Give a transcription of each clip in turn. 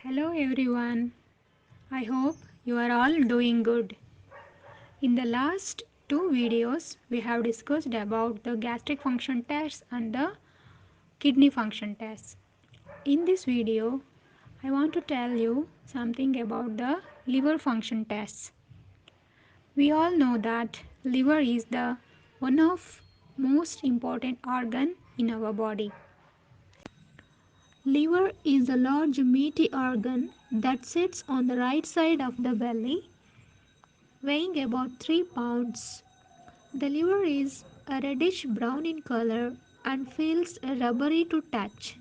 Hello everyone. I hope you are all doing good. In the last two videos, we have discussed about the gastric function tests and the kidney function tests. In this video, I want to tell you something about the liver function tests. We all know that liver is the one of most important organ in our body. Liver is a large meaty organ that sits on the right side of the belly, weighing about 3 pounds. The liver is a reddish brown in color and feels rubbery to touch.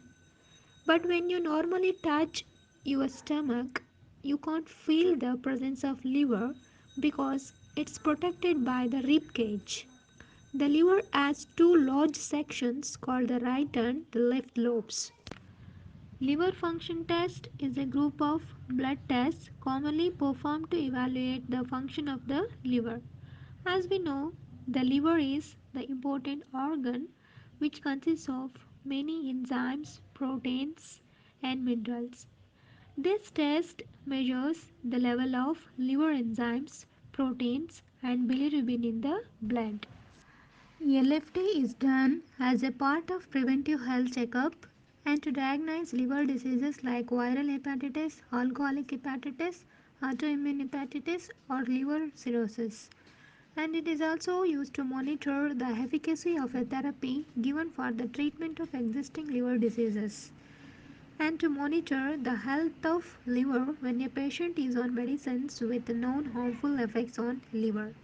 But when you normally touch your stomach, you can't feel the presence of liver because it's protected by the rib cage. The liver has two large sections called the right and the left lobes. Liver function test is a group of blood tests commonly performed to evaluate the function of the liver. As we know, the liver is the important organ which consists of many enzymes, proteins, and minerals. This test measures the level of liver enzymes, proteins, and bilirubin in the blood. LFT is done as a part of preventive health checkup and to diagnose liver diseases like viral hepatitis, alcoholic hepatitis, autoimmune hepatitis, or liver cirrhosis. And it is also used to monitor the efficacy of a therapy given for the treatment of existing liver diseases and to monitor the health of liver when a patient is on medicines with known harmful effects on liver.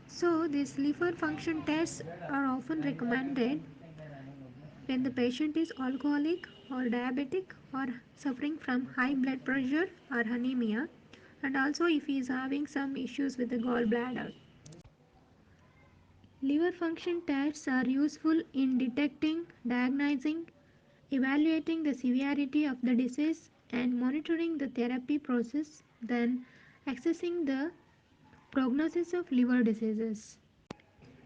So, these liver function tests are often recommended when the patient is alcoholic or diabetic or suffering from high blood pressure or anemia, and also if he is having some issues with the gallbladder. Liver function tests are useful in detecting, diagnosing, evaluating the severity of the disease, and monitoring the therapy process, then assessing the prognosis of liver diseases.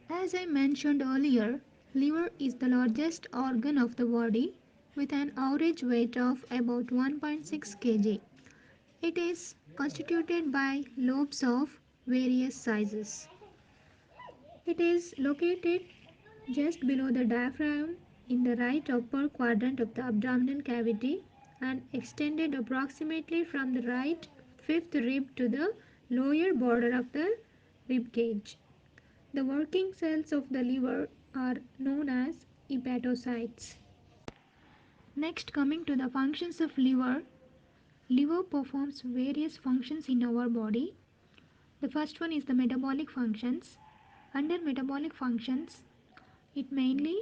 As I mentioned earlier, liver is the largest organ of the body with an average weight of about 1.6 kg. It is constituted by lobes of various sizes. It is located just below the diaphragm in the right upper quadrant of the abdominal cavity and extended approximately from the right fifth rib to the lower border of the rib cage. The working cells of the liver are known as hepatocytes. Next, coming to the functions of liver. Liver performs various functions in our body. The first one is the metabolic functions. Under metabolic functions, it mainly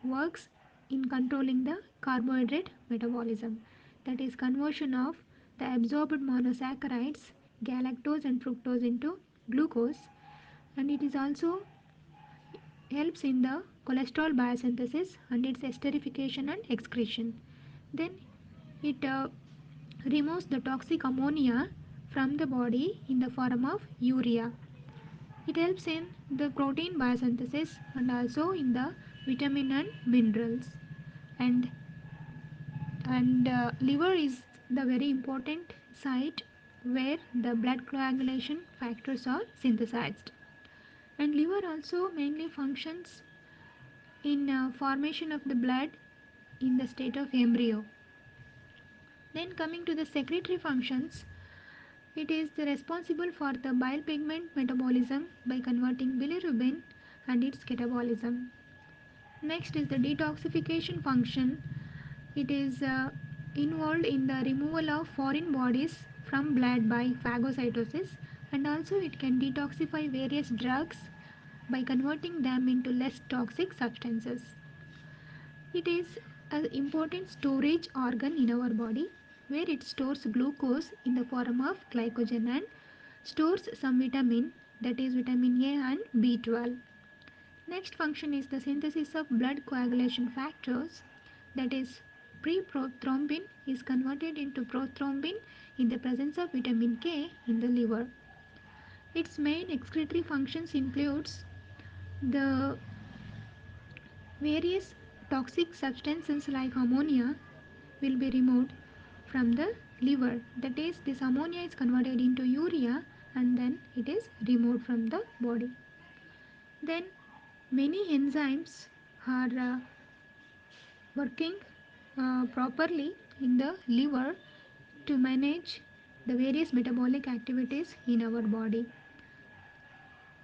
works in controlling the carbohydrate metabolism, that is conversion of the absorbed monosaccharides, galactose and fructose into glucose, and it is also helps in the cholesterol biosynthesis and its esterification and excretion. Then it removes the toxic ammonia from the body in the form of urea. It helps in the protein biosynthesis and also in the vitamin and minerals. And liver is the very important site where the blood coagulation factors are synthesized. And liver also mainly functions in formation of the blood in the state of embryo. Then coming to the secretory functions, it is responsible for the bile pigment metabolism by converting bilirubin and its catabolism. Next is the detoxification function. It is involved in the removal of foreign bodies from blood by phagocytosis, and also it can detoxify various drugs by converting them into less toxic substances. It is an important storage organ in our body where it stores glucose in the form of glycogen and stores some vitamin, that is vitamin A and B12. Next function is the synthesis of blood coagulation factors, that is pre-prothrombin is converted into prothrombin in the presence of vitamin K in the liver. Its main excretory functions includes the various toxic substances like ammonia will be removed from the liver. That is, this ammonia is converted into urea and then it is removed from the body. Then many enzymes are working properly in the liver to manage the various metabolic activities in our body.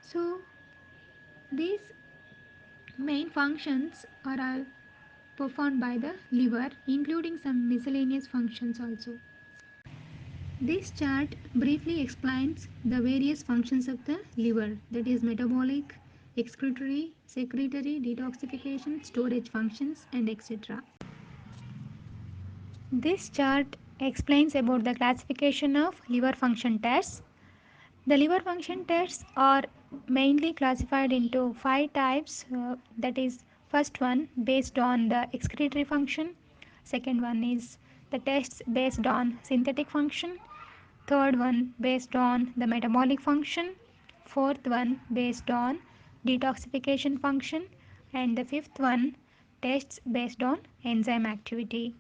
So these main functions are all performed by the liver, including some miscellaneous functions also. This chart briefly explains the various functions of the liver, that is metabolic, excretory, secretory, detoxification, storage functions, and etc. This chart explains about the classification of liver function tests. The liver function tests are mainly classified into five types. That is, first one based on the excretory function. Second one is the tests based on synthetic function. Third one based on the metabolic function. Fourth one based on detoxification function. And the fifth one tests based on enzyme activity.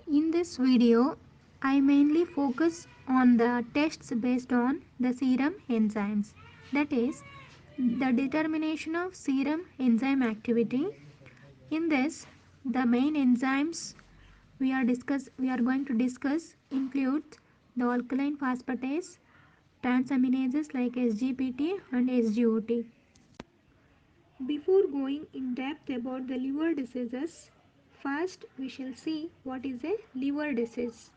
In this video, I mainly focus on the tests based on the serum enzymes. That is, the determination of serum enzyme activity. In this, the main enzymes we are going to discuss include the alkaline phosphatase, transaminases like SGPT and SGOT. Before going in depth about the liver diseases, first we shall see what is a liver disease.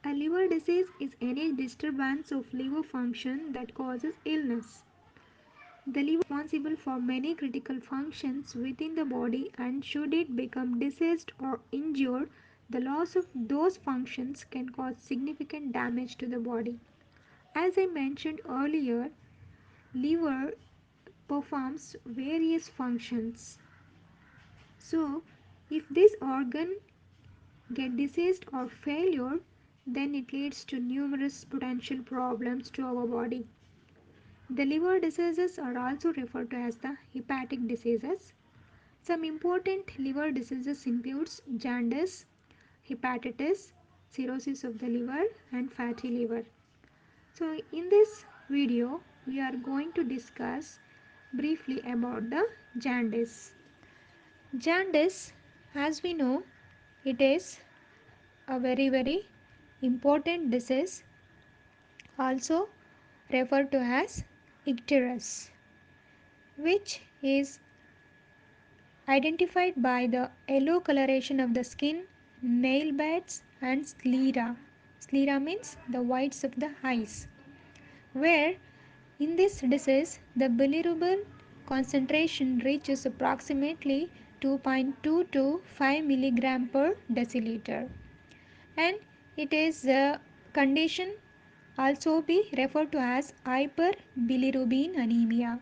A liver disease is any disturbance of liver function that causes illness. The liver is responsible for many critical functions within the body, and should it become diseased or injured, the loss of those functions can cause significant damage to the body. As I mentioned earlier, liver performs various functions. So, if this organ get diseased or failure, then it leads to numerous potential problems to our body. The liver diseases are also referred to as the hepatic diseases. Some important liver diseases includes jaundice, hepatitis, cirrhosis of the liver and fatty liver. So in this video, we are going to discuss briefly about the jaundice. Jaundice, as we know, it is a very important disease, also referred to as icterus, which is identified by the yellow coloration of the skin, nail beds and sclera. Sclera means the whites of the eyes, where in this disease the bilirubin concentration reaches approximately 2.2 to 5 milligram per deciliter, and it is a condition also be referred to as hyperbilirubin anemia,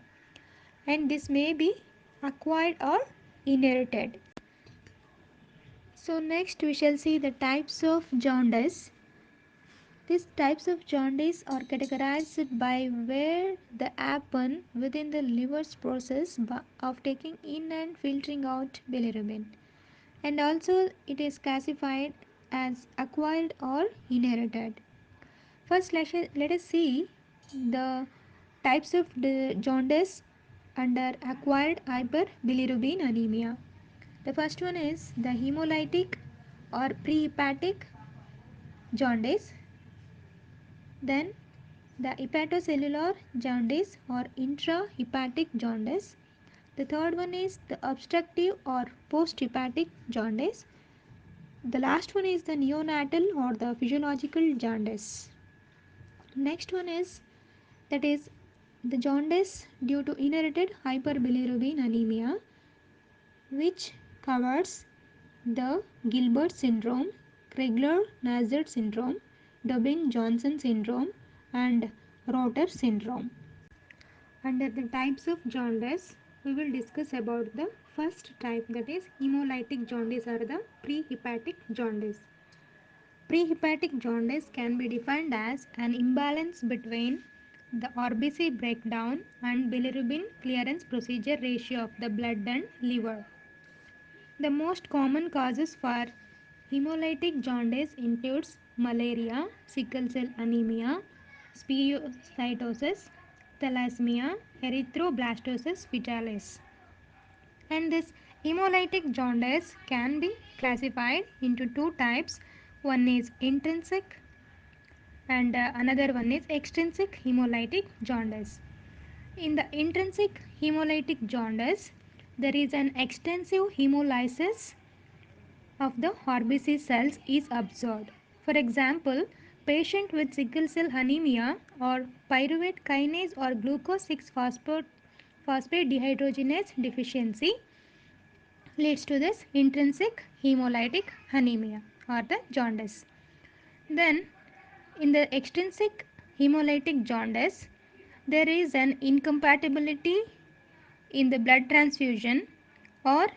and this may be acquired or inherited. So next we shall see the types of jaundice. These types of jaundice are categorized by where the happen within the liver's process of taking in and filtering out bilirubin, and also it is classified as acquired or inherited. First, let us see the types of the jaundice under acquired hyperbilirubin anemia. The first one is the hemolytic or prehepatic jaundice. Then the hepatocellular jaundice or intrahepatic jaundice. The third one is the obstructive or posthepatic jaundice. The last one is the neonatal or the physiological jaundice. Next one is, that is, the jaundice due to inherited hyperbilirubin anemia, which covers the Gilbert syndrome, Crigler-Najjar syndrome, Dobbin-Johnson syndrome, and Rotor syndrome. Under the types of jaundice, we will discuss about the first type, that is hemolytic jaundice or the prehepatic jaundice. Prehepatic jaundice can be defined as an imbalance between the RBC breakdown and bilirubin clearance procedure ratio of the blood and liver. The most common causes for Hemolytic jaundice includes malaria, sickle cell anemia, spherocytosis, thalassemia, erythroblastosis fetalis. And this hemolytic jaundice can be classified into two types. One is intrinsic and another one is extrinsic hemolytic jaundice. In the intrinsic hemolytic jaundice, there is an extensive hemolysis of the RBC cells is observed. For example, patient with sickle cell anemia or pyruvate kinase or glucose 6-phosphate dehydrogenase deficiency leads to this intrinsic hemolytic anemia or the jaundice. Then, in the extrinsic hemolytic jaundice, there is an incompatibility in the blood transfusion or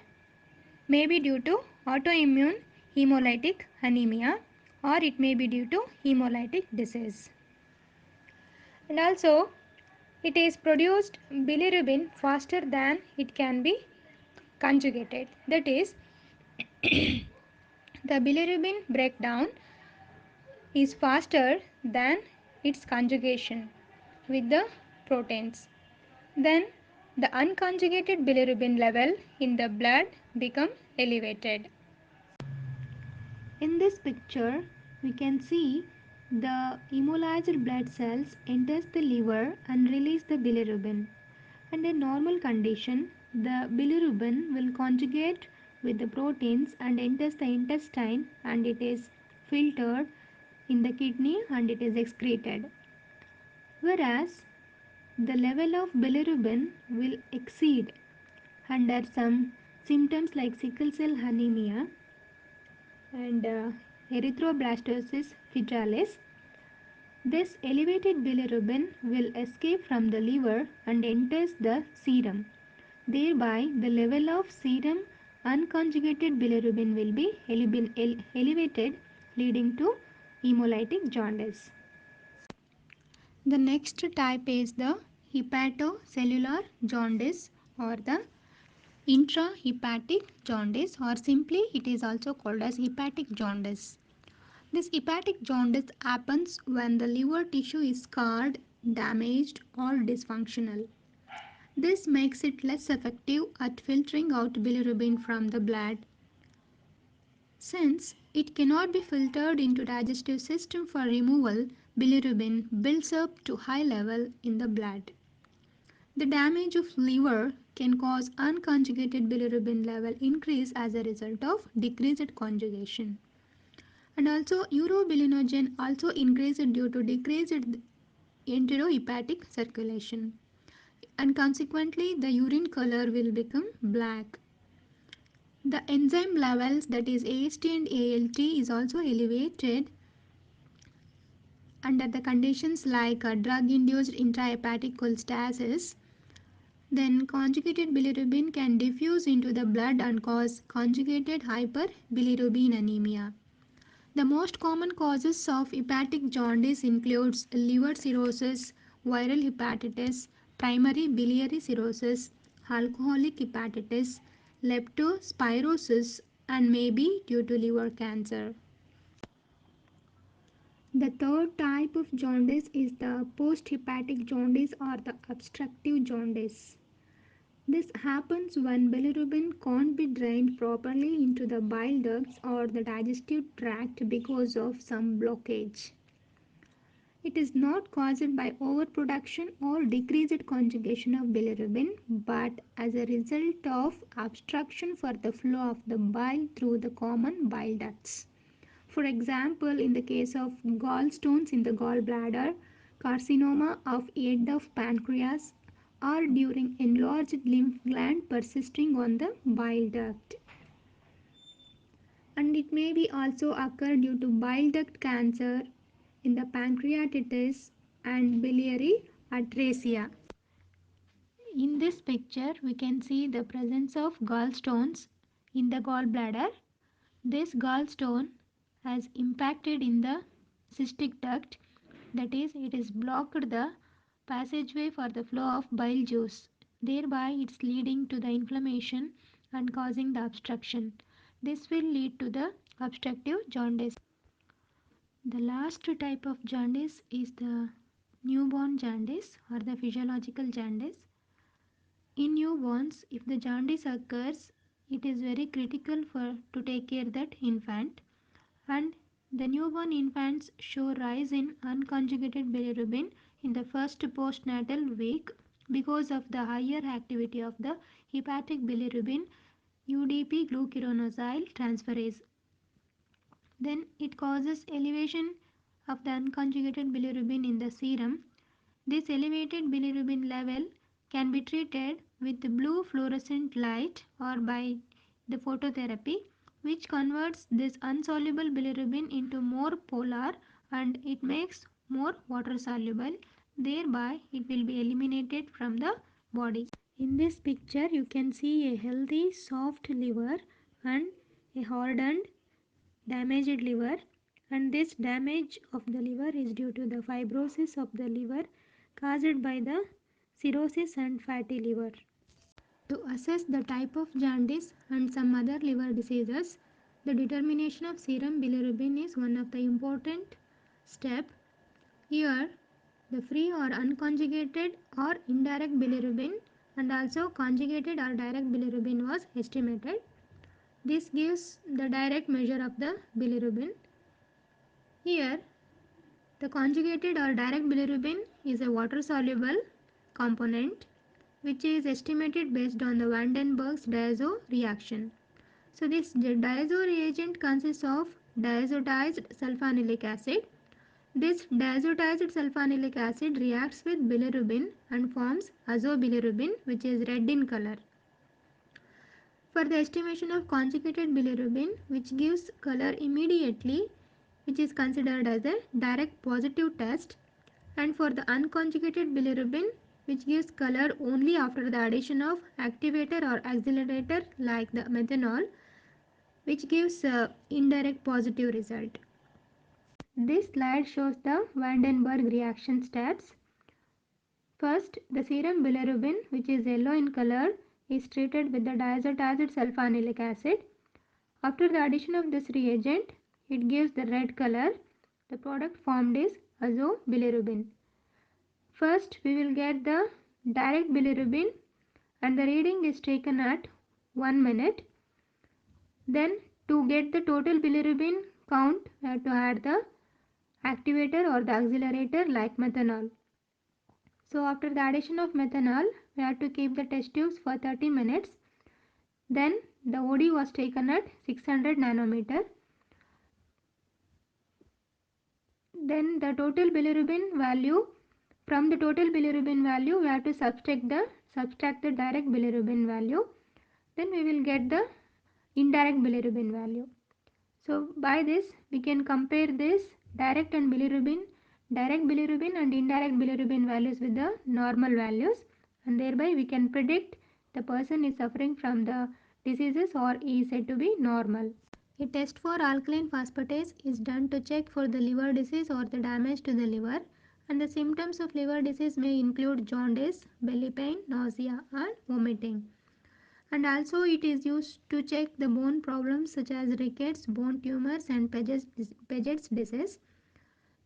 may be due to autoimmune hemolytic anemia or it may be due to hemolytic disease. And also, it is produced bilirubin faster than it can be conjugated. That is, the bilirubin breakdown is faster than its conjugation with the proteins. Then the unconjugated bilirubin level in the blood become elevated. In this picture, we can see the hemolyzed blood cells enters the liver and release the bilirubin. Under normal condition, the bilirubin will conjugate with the proteins and enters the intestine and it is filtered in the kidney and it is excreted. Whereas the level of bilirubin will exceed under some symptoms like sickle cell anemia and erythroblastosis fetalis. This elevated bilirubin will escape from the liver and enters the serum. Thereby, the level of serum unconjugated bilirubin will be elevated, leading to hemolytic jaundice. The next type is the hepatocellular jaundice or the intrahepatic jaundice, or simply it is also called as hepatic jaundice. This hepatic jaundice happens when the liver tissue is scarred, damaged or dysfunctional. This makes it less effective at filtering out bilirubin from the blood. Since it cannot be filtered into digestive system for removal, bilirubin builds up to high level in the blood. The damage of liver can cause unconjugated bilirubin level increase as a result of decreased conjugation. And also urobilinogen also increased due to decreased enterohepatic circulation. And consequently the urine color will become black. The enzyme levels, that is AST and ALT, is also elevated under the conditions like drug-induced intrahepatic cholestasis. Then conjugated bilirubin can diffuse into the blood and cause conjugated hyperbilirubinemia. The most common causes of hepatic jaundice includes liver cirrhosis, viral hepatitis, primary biliary cirrhosis, alcoholic hepatitis, leptospirosis, and maybe due to liver cancer. The third type of jaundice is the post-hepatic jaundice or the obstructive jaundice. This happens when bilirubin can't be drained properly into the bile ducts or the digestive tract because of some blockage. It is not caused by overproduction or decreased conjugation of bilirubin, but as a result of obstruction for the flow of the bile through the common bile ducts. For example, in the case of gallstones in the gallbladder, carcinoma of head of pancreas, or during enlarged lymph gland persisting on the bile duct. And it may be also occur due to bile duct cancer in the pancreatitis and biliary atresia. In this picture, we can see the presence of gallstones in the gallbladder. This gallstone has impacted in the cystic duct, that is, it is blocked the passageway for the flow of bile juice. Thereby, it's leading to the inflammation and causing the obstruction. This will lead to the obstructive jaundice. The last type of jaundice is the newborn jaundice or the physiological jaundice. In newborns, if the jaundice occurs, it is very critical to take care that infant, and the newborn infants show rise in unconjugated bilirubin in the first postnatal week because of the higher activity of the hepatic bilirubin UDP glucuronosyl transferase. Then it causes elevation of the unconjugated bilirubin in the serum. This elevated bilirubin level can be treated with blue fluorescent light or by the phototherapy, which converts this insoluble bilirubin into more polar and it makes more water soluble. Thereby, it will be eliminated from the body. In this picture, you can see a healthy, soft liver and a hardened, damaged liver, and this damage of the liver is due to the fibrosis of the liver caused by the cirrhosis and fatty liver. To assess the type of jaundice and some other liver diseases, the determination of serum bilirubin is one of the important step. Here, the free or unconjugated or indirect bilirubin and also conjugated or direct bilirubin was estimated. This gives the direct measure of the bilirubin. Here, the conjugated or direct bilirubin is a water soluble component which is estimated based on the van den Berg's diazo reaction. So this diazo reagent consists of diazotized sulfonylic acid. This diazotized sulfonylic acid reacts with bilirubin and forms azobilirubin, which is red in color. For the estimation of conjugated bilirubin, which gives color immediately, which is considered as a direct positive test, and for the unconjugated bilirubin, which gives color only after the addition of activator or accelerator like the methanol, which gives indirect positive result. This slide shows the van den Berg reaction stats. First, the serum bilirubin, which is yellow in color, is treated with the diazotized sulfonylic acid. After the addition of this reagent, it gives the red color. The product formed is azobilirubin. First, we will get the direct bilirubin and the reading is taken at 1 minute. Then, to get the total bilirubin count, we have to add the activator or the accelerator like methanol. So, after the addition of methanol, we have to keep the test tubes for 30 minutes. Then, the OD was taken at 600 nanometer. Then, the total bilirubin value, from the total bilirubin value, we have to subtract the direct bilirubin value. Then, we will get the indirect bilirubin value. So, by this, we can compare this direct bilirubin and indirect bilirubin values with the normal values, and thereby we can predict the person is suffering from the diseases or is said to be normal. A test for alkaline phosphatase is done to check for the liver disease or the damage to the liver, and the symptoms of liver disease may include jaundice, belly pain, nausea and vomiting. And also it is used to check the bone problems such as rickets, bone tumors and Paget's disease.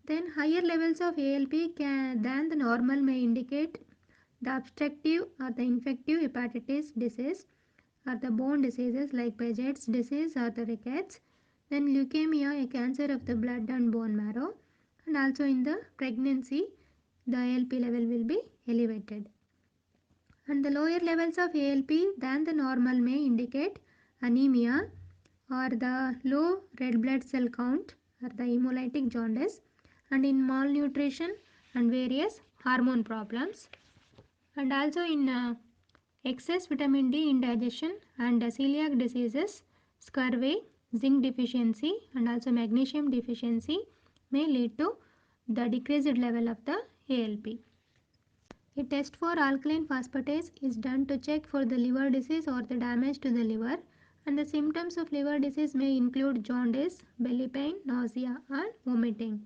Then higher levels of ALP than the normal may indicate the obstructive or the infective hepatitis disease or the bone diseases like Paget's disease or the rickets. Then leukemia, a cancer of the blood and bone marrow. And also in the pregnancy, the ALP level will be elevated. And the lower levels of ALP than the normal may indicate anemia or the low red blood cell count or the hemolytic jaundice, and in malnutrition and various hormone problems. And also in excess vitamin D indigestion and celiac diseases, scurvy, zinc deficiency and also magnesium deficiency may lead to the decreased level of the ALP. A test for alkaline phosphatase is done to check for the liver disease or the damage to the liver, and the symptoms of liver disease may include jaundice, belly pain, nausea and vomiting.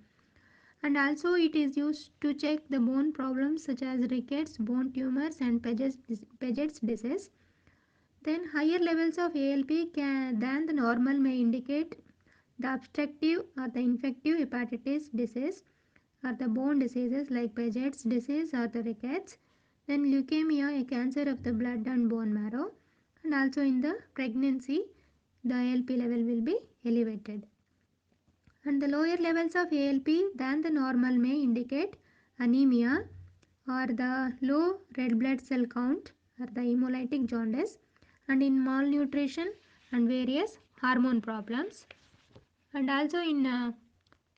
And also it is used to check the bone problems such as rickets, bone tumors and Paget's disease. Then higher levels of ALP than the normal may indicate The obstructive or the infective hepatitis disease or the bone diseases like Paget's disease or the rickets. Then leukemia, a cancer of the blood and bone marrow. And also in the pregnancy, the ALP level will be elevated. And the lower levels of ALP than the normal may indicate anemia or the low red blood cell count or the hemolytic jaundice, and in malnutrition and various hormone problems. And also in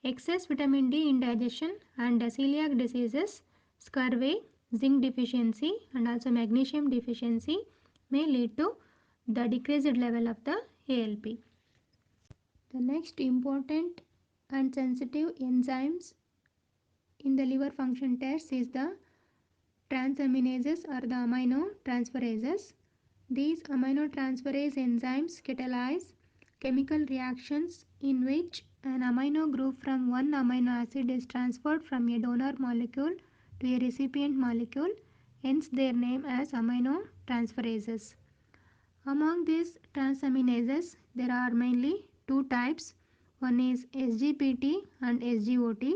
excess vitamin D indigestion and celiac diseases, scurvy, zinc deficiency and also magnesium deficiency may lead to the decreased level of the ALP. The next important and sensitive enzymes in the liver function test is the transaminases or the aminotransferases. These aminotransferase enzymes catalyze chemical reactions in which an amino group from one amino acid is transferred from a donor molecule to a recipient molecule, hence their name as aminotransferases. Among these transaminases, there are mainly two types. One is SGPT and SGOT,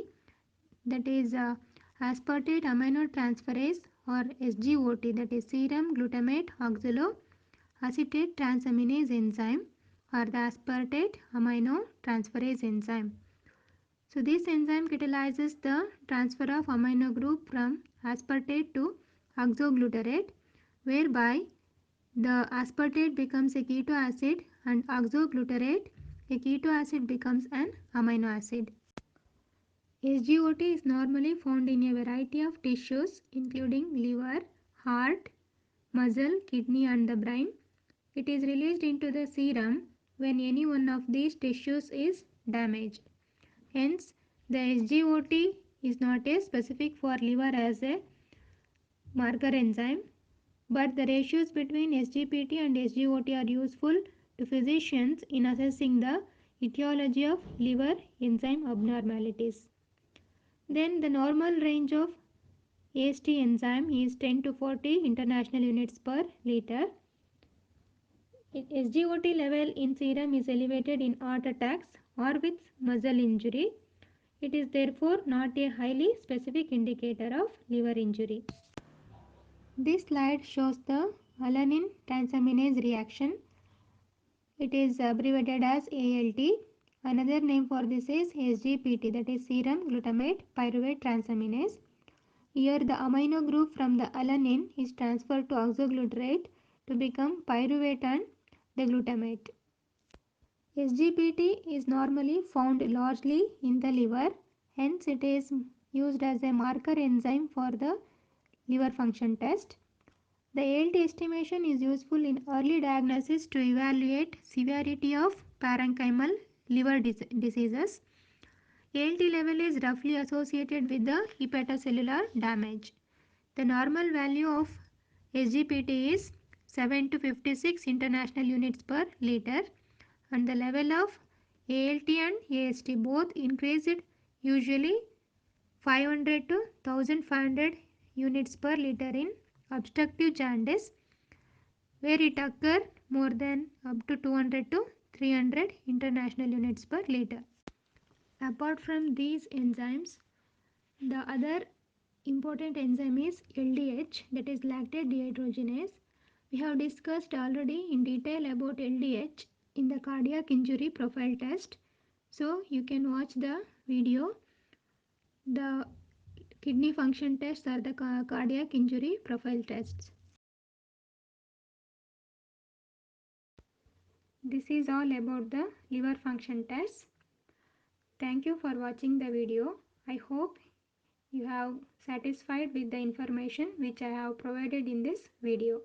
that is aspartate aminotransferase or SGOT, that is serum glutamate oxaloacetate transaminase enzyme or the aspartate aminotransferase enzyme. So this enzyme catalyzes the transfer of amino group from aspartate to oxoglutarate, whereby the aspartate becomes a keto acid and oxoglutarate, a keto acid, becomes an amino acid. SGOT is normally found in a variety of tissues including liver, heart, muscle, kidney and the brain. It is released into the serum when any one of these tissues is damaged. Hence, the SGOT is not a specific for liver as a marker enzyme, but the ratios between SGPT and SGOT are useful to physicians in assessing the etiology of liver enzyme abnormalities. Then the normal range of AST enzyme is 10 to 40 international units per liter. SGOT level in serum is elevated in heart attacks or with muscle injury. It is therefore not a highly specific indicator of liver injury. This slide shows the alanine transaminase reaction. It is abbreviated as ALT. Another name for this is SGPT, that is serum glutamate pyruvate transaminase. Here the amino group from the alanine is transferred to oxoglutarate to become pyruvate and the glutamate. SGPT is normally found largely in the liver, hence it is used as a marker enzyme for the liver function test. The ALT estimation is useful in early diagnosis to evaluate severity of parenchymal liver diseases. ALT level is roughly associated with the hepatocellular damage. The normal value of SGPT is 7 to 56 international units per liter, and the level of ALT and AST both increased, usually 500 to 1500 units per liter in obstructive jaundice, where it occurs more than up to 200 to 300 international units per liter. Apart from these enzymes, the other important enzyme is LDH, that is lactate dehydrogenase. We have discussed already in detail about LDH in the cardiac injury profile test. So you can watch the video. The kidney function tests are the cardiac injury profile tests. This is all about the liver function tests. Thank you for watching the video. I hope you have satisfied with the information which I have provided in this video.